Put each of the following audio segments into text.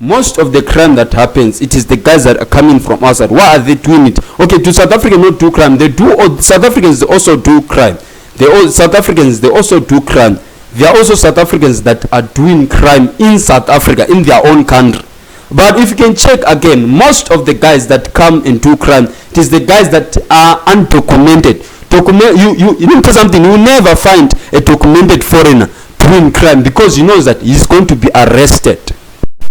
Most of the crime that happens, it is the guys that are coming from outside. Why are they doing it? Okay, do South Africans not do crime? They do. South Africans, they also do crime. South Africans, they also do crime. There are also South Africans that are doing crime in South Africa, in their own country. But if you can check again, most of the guys that come and do crime, it is the guys that are undocumented. You know something, you will never find a documented foreigner doing crime, because he knows that he's going to be arrested.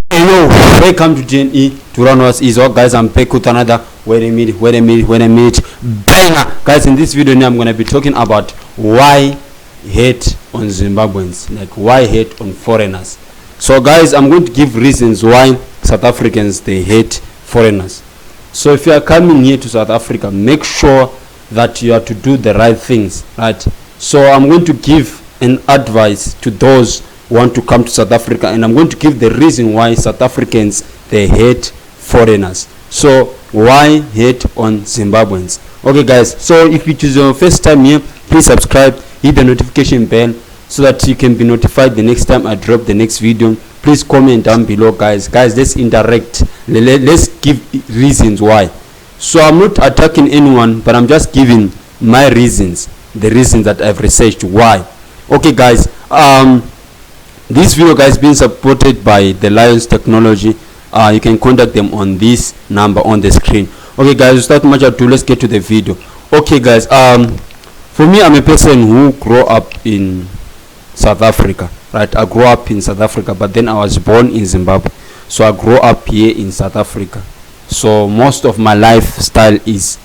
Hello, welcome to GNE to run us is all guys. I'm back with another wait a minute banger. Guys, in this video now I'm gonna be talking about why hate on Zimbabweans, like why hate on foreigners. So guys, I'm going to give reasons why South Africans they hate foreigners. So if you are coming here to South Africa, make sure that you are to do the right things, right? So I'm going to give an advice to those who want to come to South Africa, and I'm going to give the reason why South Africans they hate foreigners. So why hate on Zimbabweans? Okay guys, so if it is your first time here, please subscribe, hit the notification bell so that you can be notified the next time I drop the next video. Please comment down below, guys. Let's interact. Let's give reasons why. So I'm not attacking anyone, but I'm just giving my reasons, the reasons that I've researched why. Okay guys, this video guys being supported by the Lions Technology. You can contact them on this number on the screen. Okay guys, without much ado, let's get to the video. Okay guys, for me, I'm a person who grew up in South Africa, right? I grew up in South Africa, but then I was born in Zimbabwe, so I grew up here in South Africa. So most of my lifestyle is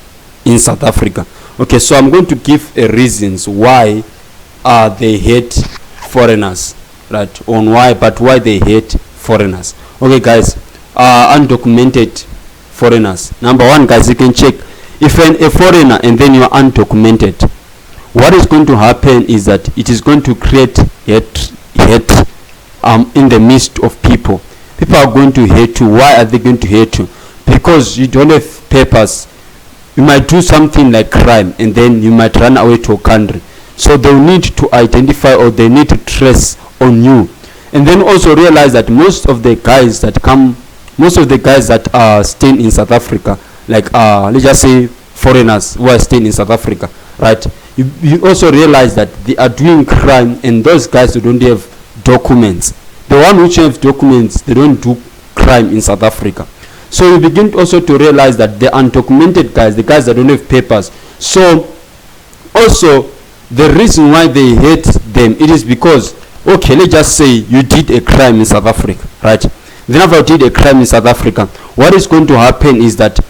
in South Africa. Okay, so I'm going to give reasons why they hate foreigners, right? On why they hate foreigners. Okay guys, undocumented foreigners. Number one, guys, you can check if a foreigner and then you are undocumented, what is going to happen is that it is going to create hate in the midst of people. People are going to hate you. Why are they going to hate you? Because you don't have papers. You might do something like crime and then you might run away to a country. So they need to identify, or they need to trace on you. And then also realize that most of the guys that are staying in South Africa, like let's just say foreigners who are staying in South Africa, right? You also realize that they are doing crime, and those guys who don't have documents, the one which have documents, they don't do crime in South Africa. So you begin also to realize that the undocumented guys, the guys that don't have papers, so also the reason why they hate them, it is because, okay, let's just say you did a crime in South Africa, right? Then after you did a crime in South Africa, what is going to happen is that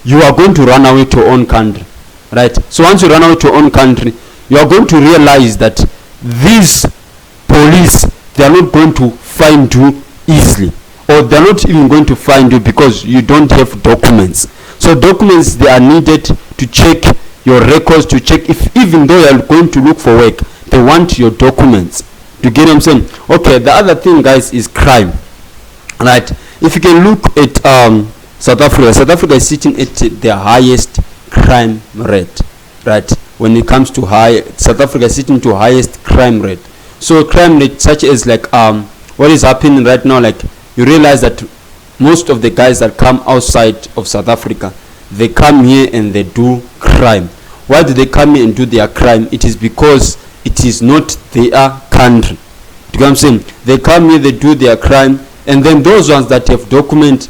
you are going to run away to your own country, right? So once you run away to your own country, you are going to realize that these police, they are not going to find you easily, or they are not even going to find you because you don't have documents. So documents, they are needed to check your records, to check if, even though you are going to look for work, they want your documents. You get what I'm saying? Okay, the other thing guys is crime, right? If you can look at South Africa is sitting at their highest crime rate, right? When it comes to South Africa is sitting to highest crime rate. So crime rate such as like what is happening right now, like you realize that most of the guys that come outside of South Africa, they come here and they do crime. Why do they come here and do their crime? It is because it is not their country. You know what I'm saying? They come here, they do their crime, and then those ones that have document,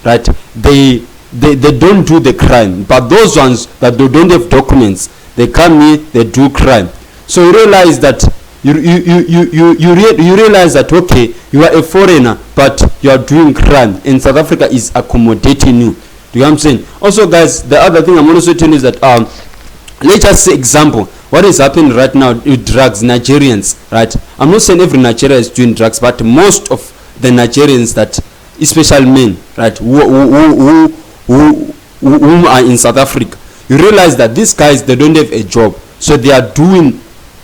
right? They don't do the crime. But those ones that don't have documents, they come here, they do crime. So you realize that you realize that, okay, you are a foreigner, but you are doing crime, and South Africa is accommodating you. Do you know what I'm saying? Also guys, the other thing I'm also telling you is that let's just say example, what is happening right now with drugs, Nigerians, right? I'm not saying every Nigerian is doing drugs, but most of the Nigerians that, especially men, right, who are in South Africa, you realize that these guys, they don't have a job, so they are doing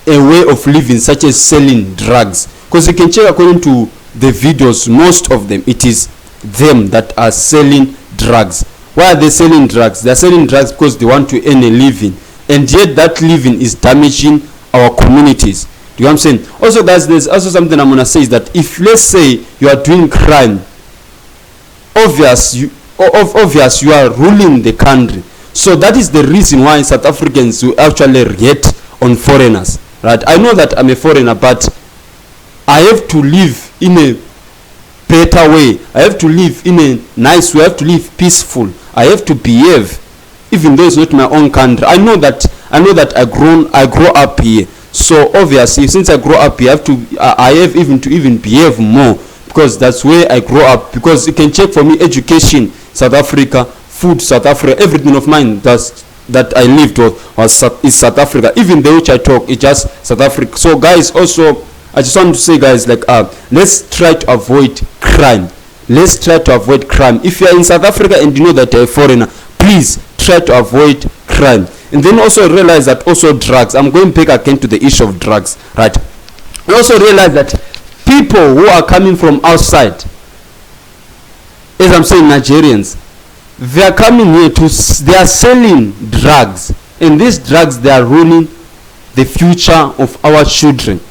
a way of living such as selling drugs. Because you can check according to the videos, most of them, it is them that are selling drugs. Why are they selling drugs? They are selling drugs because they want to earn a living, and yet that living is damaging our communities. Do you know what I'm saying? Also guys, there's also something I'm gonna say is that if let's say you are doing crime, obvious you are ruling the country. So that is the reason why South Africans will actually hate on foreigners, right? I know that I'm a foreigner, but I have to live in a better way. I have to live in a nice way. I have to live peaceful. I have to behave, even though it's not my own country. I know that I grow up here. So obviously, since I grow up here, I have even to behave more, because that's where I grow up. Because you can check for me, education South Africa, food South Africa, everything of mine that I lived is South Africa. Even the which I talk is just South Africa. So guys, also I just want to say guys, like let's try to avoid crime. Let's try to avoid crime. If you are in South Africa and you know that you're a foreigner, please try to avoid crime. And then also realize that also drugs, I'm going back again to the issue of drugs, right? You also realize that people who are coming from outside, as I'm saying, Nigerians, they are coming here they are selling drugs, and these drugs, they are ruining the future of our children. You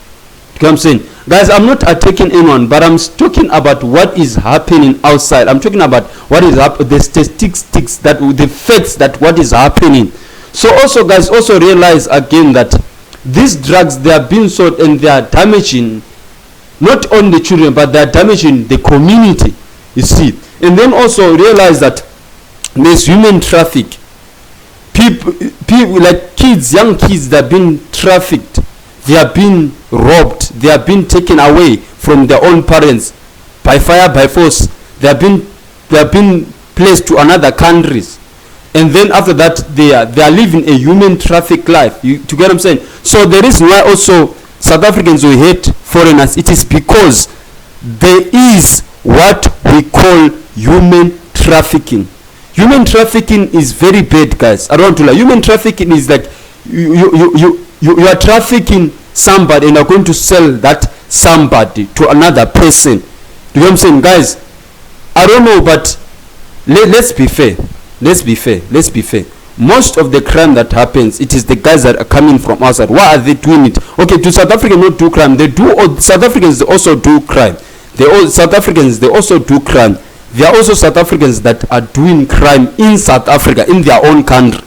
know what I'm saying? Guys, I'm not attacking anyone, but I'm talking about what is happening outside. I'm talking about what is the statistics, the facts that what is happening. So also guys, also realize again that these drugs, they are being sold and they are damaging not only the children, but they are damaging the community, you see. And then also realize that there's human traffic. People like kids, young kids, that are being trafficked, they are being robbed, they are being taken away from their own parents by fire, by force. They are being placed to another countries, and then after that they are living a human traffic life. You get what I'm saying? So the reason why also South Africans will hate foreigners, it is because there is what we call human trafficking. Human trafficking is very bad, guys. I don't want to lie. Human trafficking is like you are trafficking somebody and are going to sell that somebody to another person. Do you know what I'm saying, guys? I don't know, but let's be fair. Let's be fair. Most of the crime that happens, it is the guys that are coming from outside. Why are they doing it? Okay, do South Africans not do crime? They do. South Africans, they also do crime. South Africans, they also do crime. There are also South Africans that are doing crime in South Africa, in their own country.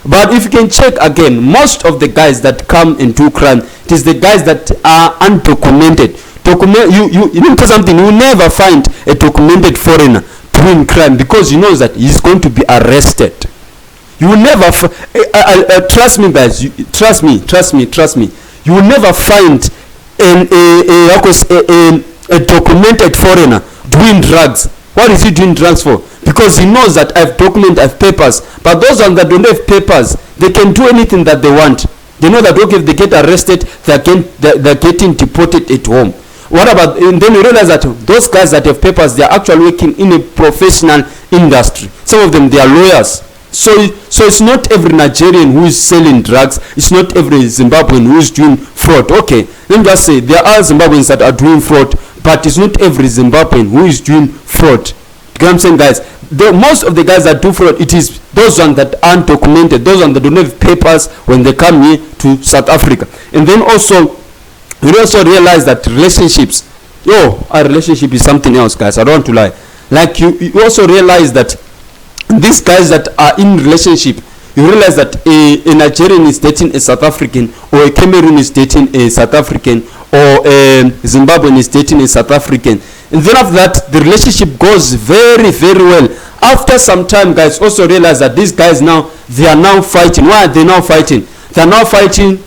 But if you can check again, most of the guys that come and do crime, it is the guys that are undocumented. You know something, you will never find a documented foreigner doing crime, because he knows that he's going to be arrested. You will never trust me, guys. Trust me. You will never find a documented foreigner doing drugs. What is he doing drugs for? Because he knows that I have papers. But those ones that don't have papers, they can do anything that they want. They know that okay, if they get arrested, they're getting deported at home. What about, and then you realize that those guys that have papers, they are actually working in a professional industry. Some of them, they are lawyers. So it's not every Nigerian who is selling drugs. It's not every Zimbabwean who is doing fraud. Okay, let me just say, there are Zimbabweans that are doing fraud, but it's not every Zimbabwean who is doing fraud. You know what I'm saying, guys? Most of the guys that do fraud, it is those ones that aren't documented, those ones that don't have papers when they come here to South Africa. And then also, you also realize that relationships, a relationship is something else, guys. I don't want to lie. Like you also realize that these guys that are in relationship, you realize that a Nigerian is dating a South African, or a Cameroon is dating a South African, or a Zimbabwean is dating a South African. And then after that, the relationship goes very, very well. After some time, guys, also realize that these guys now, they are now fighting. Why are they now fighting? They are now fighting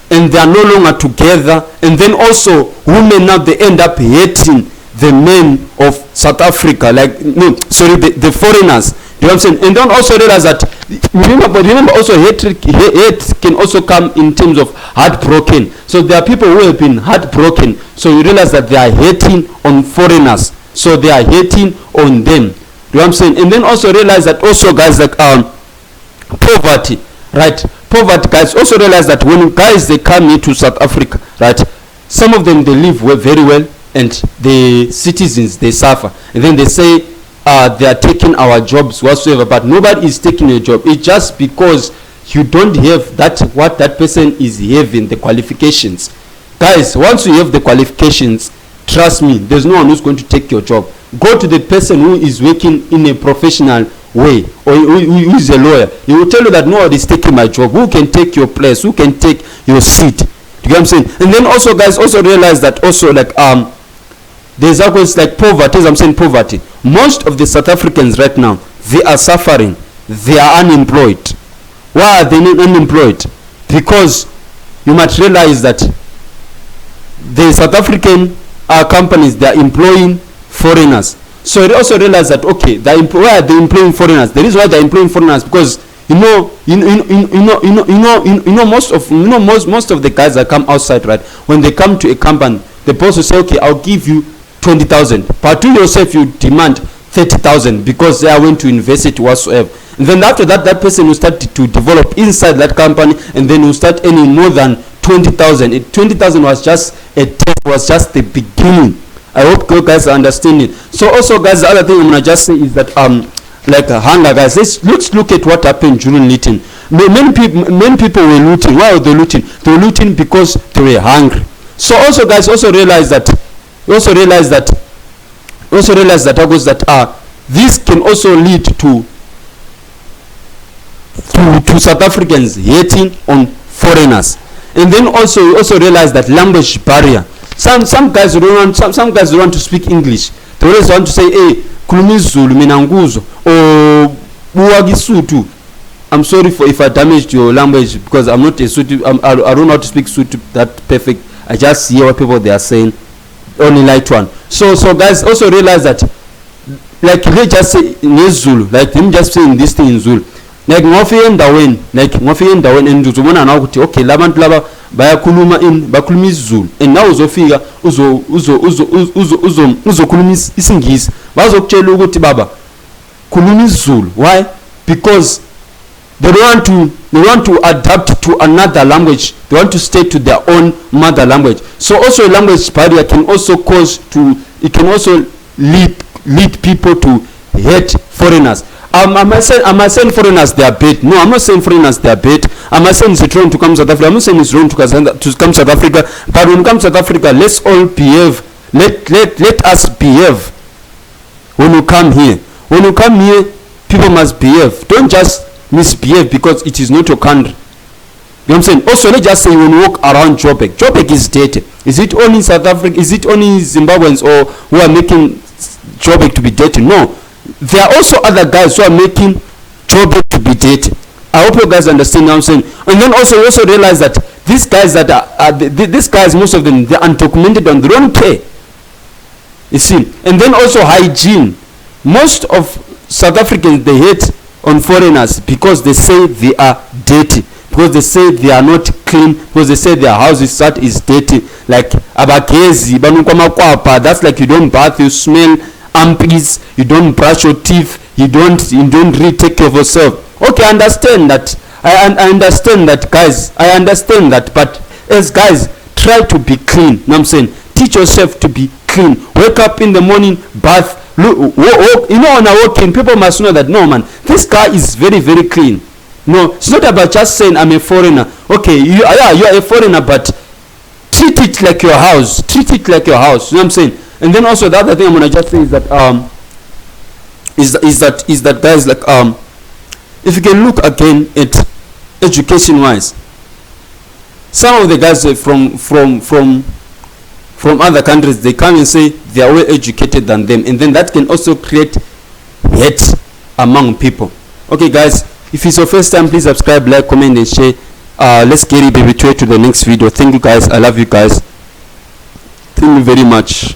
and they are no longer together. And then also, women now, they end up hating the men of South Africa. The foreigners. You know what I'm saying? And don't also realize that, remember also hate can also come in terms of heartbroken. So there are people who have been heartbroken. So you realize that they are hating on foreigners. So they are hating on them. You know what I'm saying? And then also realize that also guys, like poverty, right? Poverty, guys, also realize that when guys, they come here to South Africa, right? Some of them, they live very well, and the citizens, they suffer. And then they say, they are taking our jobs whatsoever, but nobody is taking a job. It's just because you don't have what that person is having, the qualifications. Guys, once you have the qualifications, trust me, there's no one who's going to take your job. Go to the person who is working in a professional way, or who is a lawyer. He will tell you that no one is taking my job. Who can take your place? Who can take your seat? Do you get what I'm saying? And then also, guys, also realize that also, like, there's always like poverty. As I'm saying, poverty. Most of the South Africans right now, they are suffering. They are unemployed. Why are they unemployed? Because you must realize that the South African companies, they are employing foreigners. So they also realize that, okay, why are they employing foreigners? The reason why they are employing foreigners because most of the guys that come outside, right, when they come to a company, the boss will say, okay, I'll give you 20,000, but you yourself you demand 30,000 because they are going to invest it whatsoever. And then after that, that person will start to develop inside that company, and then will start earning more than 20,000. 20,000 was just the beginning. I hope you guys are understanding. So also, guys, the other thing I'm gonna just say is that like hunger, guys. Let's look at what happened during looting. Many people were looting. Why were they looting? They were looting because they were hungry. So also, guys, also realize that this can also lead to South Africans hating on foreigners. And then also you also realize that language barrier. Some guys don't want to speak English. They always want to say, hey, khuluma isiZulu mina nguzo, or buwa Kisutu. I'm sorry for if I damaged your language, because I'm not a Sutu. I don't know how to speak Sutu that perfect. I just hear what people they are saying, only light one. So guys, also realize that, like, they just say in Zulu, like them just saying this thing in Zulu, like ngofike endaweni enduzobona na ukuthi okay labantu laba bayakhuluma bakhuluma isiZulu, and now uzofika uzokhuluma isingisi, bazokutshela ukuthi baba khuluma isiZulu. Why? Because they want to adapt to another language. They want to stay to their own mother language. So also language barrier can also lead people to hate foreigners. Am I saying foreigners they are bad? No, I'm not saying foreigners they are bad. Am I saying it's wrong to come to South Africa? I'm not saying it's wrong to come to South Africa. But when we come to South Africa, let's all behave. Let us behave. When you come here, people must behave. Don't just misbehave because it is not your country. You know what I'm saying? Also, let's just say when you walk around Joburg is dirty. Is it only South Africa? Is it only Zimbabweans or who are making Joburg to be dirty? No. There are also other guys who are making Joburg to be dirty. I hope you guys understand what I'm saying. And then also you also realize that these guys these guys, most of them, they're undocumented and they don't care. You see. And then also hygiene. Most of South Africans, they hate on foreigners because they say they are dirty, because they say they are not clean, because they say their house is dirty. Like abakezi banukwamakwapa, that's like you don't bath, you smell armpits, you don't brush your teeth, you don't really take care of yourself. Okay, I understand that. I understand that, guys. I understand that. But as guys, try to be clean. You know what I'm saying? Teach yourself to be clean. Wake up in the morning, bath. Look, walk, you know, when I walk in, people must know that no, man, this car is very, very clean. No, it's not about just saying I'm a foreigner. Okay, you are a foreigner, but treat it like your house. Treat it like your house. You know what I'm saying? And then also the other thing I'm gonna just say is that guys, like if you can look again at education wise, some of the guys from other countries, they come and say they are well educated than them, and then that can also create hate among people. Okay, guys, if it's your first time, please subscribe, like, comment, and share. Let's get it, baby, to the next video. Thank you, guys. I love you guys. Thank you very much.